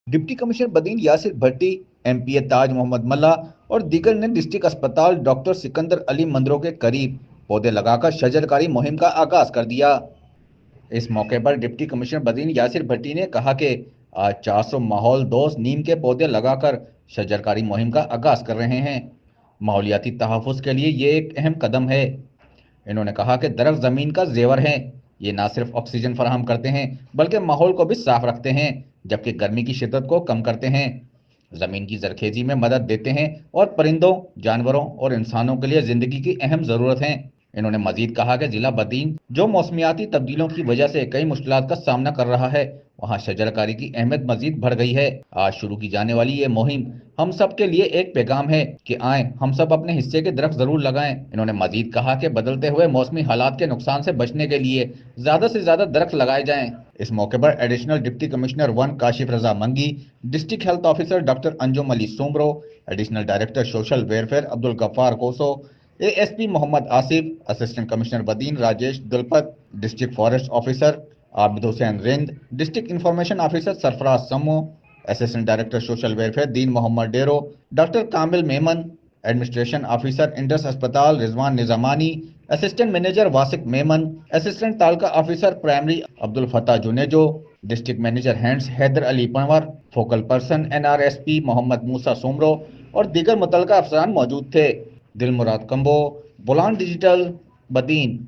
Deputy commissioner Badin Yasir भट्टी, MPa ताज मोहम्मद मल्ला और दीगर ने डिस्ट्रिक्ट अस्पताल डॉक्टर सिकंदर अली मंदिरों के करीब पौधे लगाकर शजरकारी मुहिम का आगाज कर दिया। इस मौके पर डिप्टी कमिश्नर बदीन यासिर भट्टी ने कहा कि आज 400 माहौल दोस्त नीम के पौधे लगाकर शजरकारी मुहिम का आगाज कर रहे हैं। माहौलियाती तहफ़्फ़ुज़ के लिए ये एक अहम कदम है। इन्होंने कहा कि दरख्त ज़मीन का जेवर है। ये ना सिर्फ ऑक्सीजन फराहम करते हैं बल्कि माहौल को भी साफ रखते हैं, जबकि गर्मी की शिद्दत को कम करते हैं, ज़मीन की जरखेज़ी में मदद देते हैं और परिंदों, जानवरों और इंसानों के लिए ज़िंदगी की अहम ज़रूरत है। इन्होंने मजीद कहा कि जिला बदीन जो मौसमियाती तब्दीलियों की वजह से कई मुश्किलात का सामना कर रहा है, वहाँ शजरकारी की अहमियत मजीद बढ़ गई है। आज शुरू की जाने वाली ये मुहिम हम सब के लिए एक पैगाम है कि आए हम सब अपने हिस्से के दरख्त जरूर लगाएं। इन्होंने मजीद कहा कि बदलते हुए मौसमी हालात के नुकसान से बचने के लिए ज्यादा से ज्यादा दरख्त लगाए जाएं। इस मौके पर additional deputy commissioner 1 Kashif Raza Mangi, district health officer doctor Anjum Ali Soomro, additional director social welfare Abdul Ghaffar Koso, ASP Mohammad Asif, assistant commissioner Badin Rajesh Dulpat, district forest officer Abid Hussain Rind, district information officer Sarfaraz Samo, assistant director social welfare Deen Mohammad Dero, doctor Kamil Memon, administration officer Indus अस्पताल Rizwan Nizamani, assistant manager Wasiq Memon, assistant taluka officer primary Abdul फता Junejo, district manager hands Haider Ali Panwar, focal person NRSP Mohammad Musa Soomro और दीगर मुतलका अफसरान मौजूद थे। Dilmurad Kambo, Bolan digital, Badin.